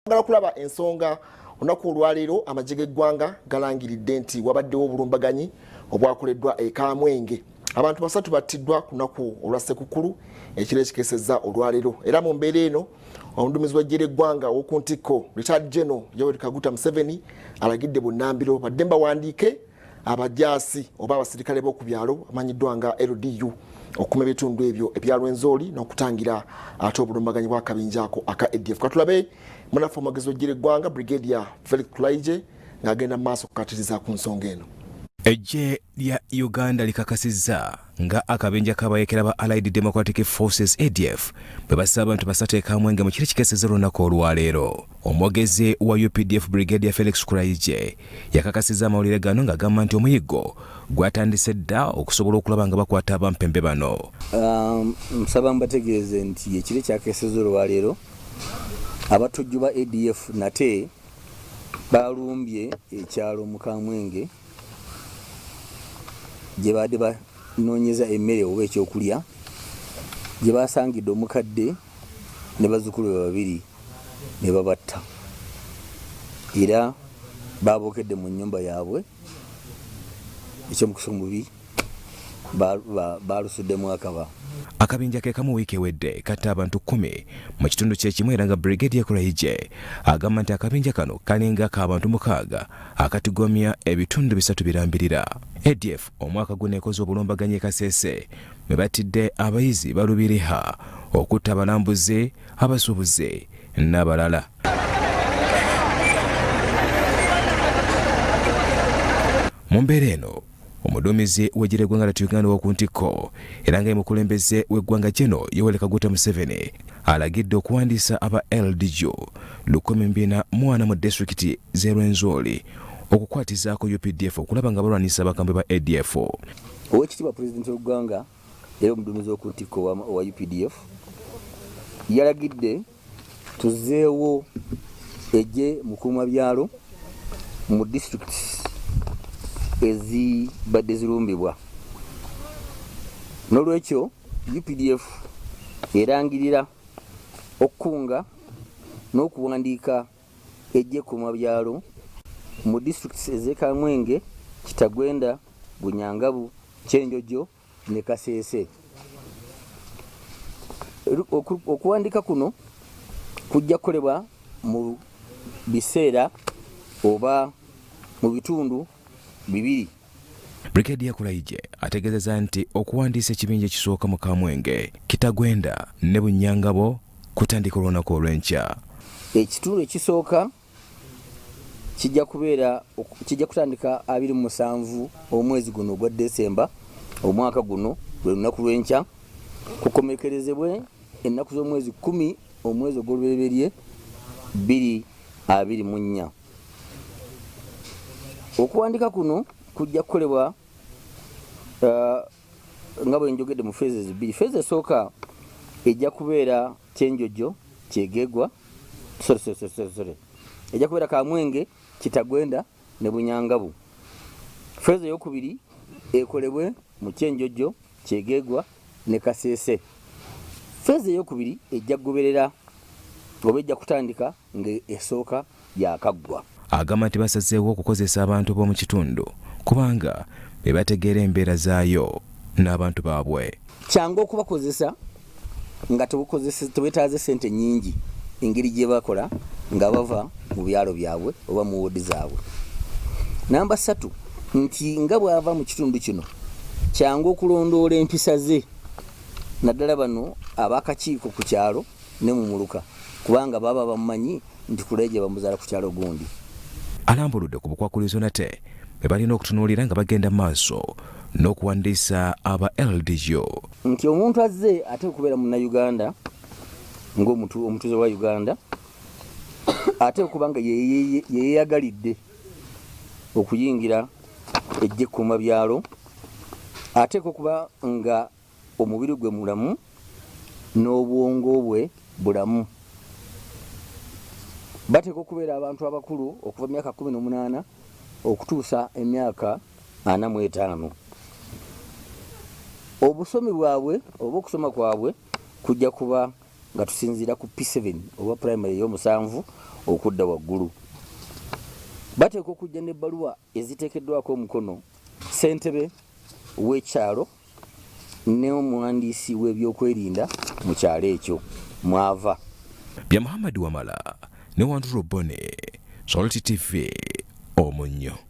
Kulaba ensonga onaku olwaleero amagye g'eggwanga galangiridde nti wabaddewo obulumbaganyi obwakoleddwa e Kamwenge. Abantu basatu battiddwa ku lunaku olwa Ssekukkulu ekiro ekikesezza olwaleero. Era mu mbeera eno omuduumizi w'eggye ly'eggwanga ow'oku ntikko Richard General Yoweri Kaguta Museveni alagidde bunnambiro badde bawandiike abajaasi oba abasirikale b'oku byalo amanyiddwa nga LDU okuma ebitundu ebyo ebya Lwenzooli n'okutangira ate obulumbaganyi bw'akabinja ako aka ADF. Katulabe munafu omugezi w'eggye ly'eggwanga Brigadier Felix Kulaije ng'agenda mu maaso okukatiriza ku nsonga eno. Eggye lya Uganda likakasizza nga akabinja kabayekera ba Allied Democratic Forces ADF bwe bassa abantu basatu e Kamwenge mu kiro ekikesezza olunaku olwaleero. Omwogezi wa UPDF Brigadier Felix Kulaije yakakasizza amawulire gano ng'agamba nti omuyiggo gwatandise dda okusobola okulaba nga bakwata abampembe bano. Nsaba mbategeeze nti ekiro ekyakesezza olwaleero abatujju ba ADF nate balumbye ekyalo mu Kamwenge gye badde banoonyeza emmere oba ekyokulya gye basangidde omukadde ne bazzukulu be babiri ne babatta era babookedde mu nnyumba yaabwe ekyomukisa omubi balusuddemu akaba. Akabinja ke kamu wiiki ewedde katta abantu 10 mu kitundu kyekimu era nga Brigadier Kulaije agamba nti akabinja kano kalinga k'abantu 6 akatigomya ebitundu 3 birambirira. ADF omwaka guno ekoze obulumbaganyi e Kasese bwe batidde abayizi balubiriha okutta abalambuzi abasuubuzi n'abalala. Mu mbeera eno omuduumizi w'eggye ly'eggwanga lya Uganda w'oku ntikko era nga mukulembeze w'eggwanga General Yoweri Kaguta Museveni alagidde okuwandiisa aba LDU 124 mu disitulikiti z'e Lwenzooli okukwatizaako UPDF okulaba nga balwanisa abakambwe ba ADF. Oweekitiibwa Pulezidenti w'eggwanga era omuduumizi w'oku ntikko wa UPDF yalagidde tuzeewo eggye mukuumabyalo mu disitulikiti ezibadde zirumbibwa. N'olwekyo UPDF erangirira okukunga n'okuwandiika eggye kuumabyalo mu disitulikiti ez'e Kamwenge, Kitagwenda, Bunyangabu, Kyenjojo ne Kasese. Okuwandiika kuno kujja kukolebwa mu biseera oba mu bitundu bibiri. Brigadier Kulaije ategeezezza nti okuwandiisa ekibinja ekisooka mu Kamwenge, Kitagwenda ne Bunyangabo kutandika olunaku olw'enkya. Ekitundu ekisooka kijja kutandika 27 omwezi guno ogwa Desemba omwaka guno lwe lunaku lw'enkya kukomekerezebwe ennaku z'omwezi 10 omwezi ogw'olubereberye 2024. Okuwandika kuno kujja kukolebwa nga bwe njogedde mu phases 2. Phase esooka ejja kubeera Kyenjojo, Kyegegwa, ejja kubeera Kamwenge, Kitagwenda ne Bunyangabu. Phase ey'okubiri ekolebwe mu Kyenjojo, Kyegegwa ne Kasese. Phase ey'okubiri ejja kugoberera oba ejja kutandika nga esooka yakaggwa. Agamba nti basazeewo okukozesa abantu b'omu kitundu kubanga be bategeera embeera zaayo n'abantu baabwe. Kyangu okubakozesa nga tebetaaze ssente nnyingi engeri gye bakola nga bava mu byalo byabwe oba mu woodi zaabwe. Namba 3 nti nga bw'ava mu kitundu kino kyangu okulondoola empisa ze naddala bano ab'akakiiko ku kyalo ne mu muluka kubanga baba bamumanyi nti Kulaije bamuzaala ku kyalo gundi. Alambuludde ku bukwakulizo nate bwe balina okutunuulira nga bagenda maaso n'okuwandiisa aba LDU. Nti omuntu azze ate okubeera Munnayuganda ng'omutuuze wa Uganda ate okubanga yeeyagalidde okuyingira eggye kuumabyalo ateeka okuba nga omubiri gwe mulamu n'obwongo bwe bulamu. Bateeka okubeera abantu abakulu okuva emyaka 18 okutuusa emyaka 45. Obusomi bwabwe oba okusoma kwabwe kujja kuba nga tusinziira ku P7 oba primary ey'omusanvu okudda waggulu. Bateekwa okujja n'ebbaluwa eziteekeddwako omukono ssentebe w'ekyalo n'omuwandiisi w'ebyokwerinda mu kyalo ekyo mwava. Bya Muhammad Wamala ne Wanduro Bone, Salt TV, Omunnyo.